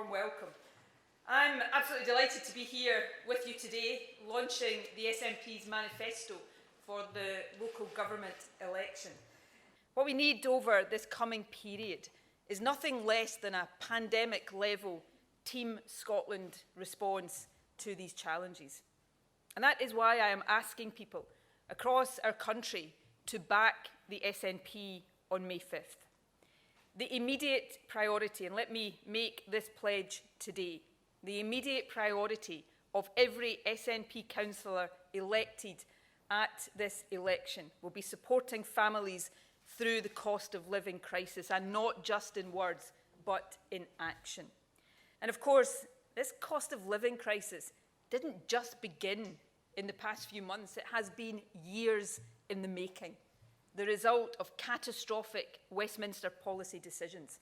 warm welcome. I'm absolutely delighted to be here with you today, launching the SNP's manifesto for the local government election. What we need over this coming period is nothing less than a pandemic-level Team Scotland response to these challenges. And that is why I am asking people across our country to back the SNP on May 5th. The immediate priority, and let me make this pledge today, the immediate priority of every SNP councillor elected at this election will be supporting families through the cost of living crisis, and not just in words, but in action. And of course, this cost of living crisis didn't just begin in the past few months. It has been years in the making, the result of catastrophic Westminster policy decisions.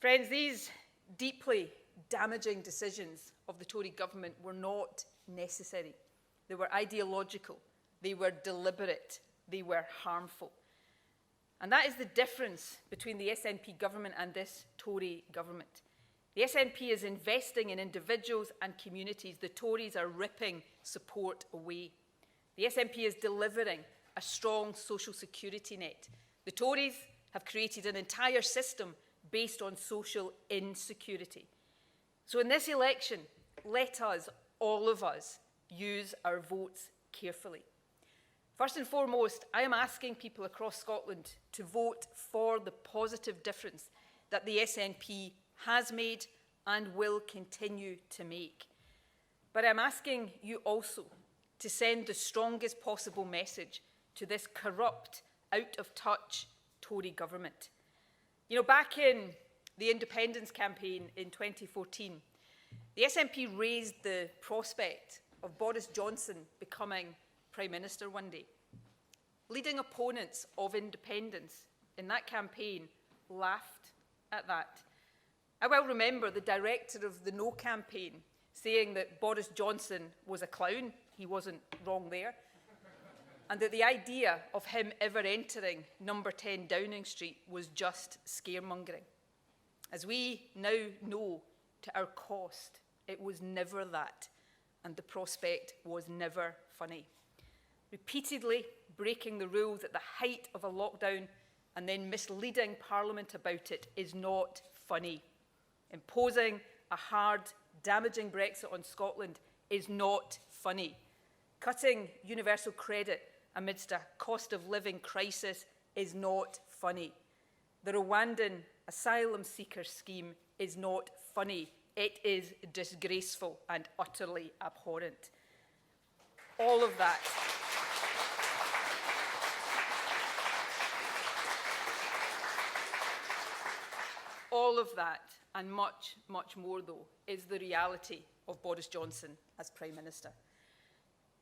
Friends, these deeply damaging decisions of the Tory government were not necessary. They were ideological, they were deliberate, they were harmful. And that is the difference between the SNP government and this Tory government. The SNP is investing in individuals and communities. The Tories are ripping support away. The SNP is delivering a strong social security net. The Tories have created an entire system based on social insecurity. So in this election, let us, all of us, use our votes carefully. First and foremost, I am asking people across Scotland to vote for the positive difference that the SNP has made and will continue to make. But I'm asking you also to send the strongest possible message to this corrupt, out-of-touch Tory government. You know, back in the independence campaign in 2014, the SNP raised the prospect of Boris Johnson becoming Prime Minister one day. Leading opponents of independence in that campaign laughed at that. I well remember the director of the No campaign saying that Boris Johnson was a clown. He wasn't wrong there. And that the idea of him ever entering number 10 Downing Street was just scaremongering. As we now know to our cost, it was never that, and the prospect was never funny. Repeatedly breaking the rules at the height of a lockdown and then misleading Parliament about it is not funny. Imposing a hard, damaging Brexit on Scotland is not funny. Cutting universal credit amidst a cost of living crisis is not funny. The Rwandan asylum seeker scheme is not funny. It is disgraceful and utterly abhorrent. All of that. All of that, and much, much more, though, is the reality of Boris Johnson as Prime Minister.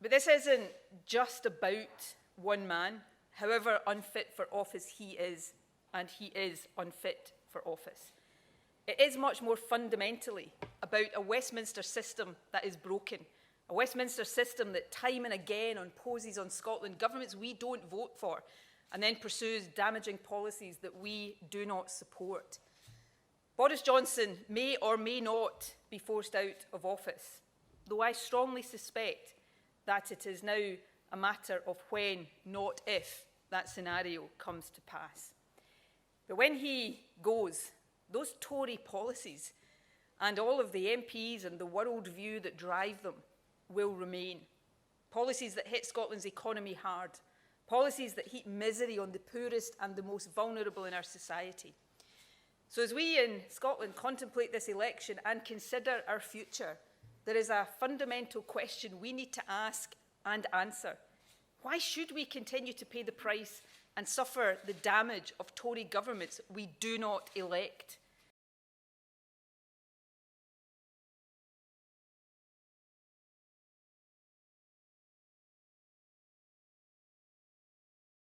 But this isn't just about one man, however unfit for office he is, and he is unfit for office. It is much more fundamentally about a Westminster system that is broken, a Westminster system that time and again imposes on Scotland governments we don't vote for, and then pursues damaging policies that we do not support. Boris Johnson may or may not be forced out of office, though I strongly suspect that it is now a matter of when, not if, that scenario comes to pass. But when he goes, those Tory policies and all of the MPs and the worldview that drive them will remain. Policies that hit Scotland's economy hard, policies that heap misery on the poorest and the most vulnerable in our society. So as we in Scotland contemplate this election and consider our future, there is a fundamental question we need to ask and answer. Why should we continue to pay the price and suffer the damage of Tory governments we do not elect?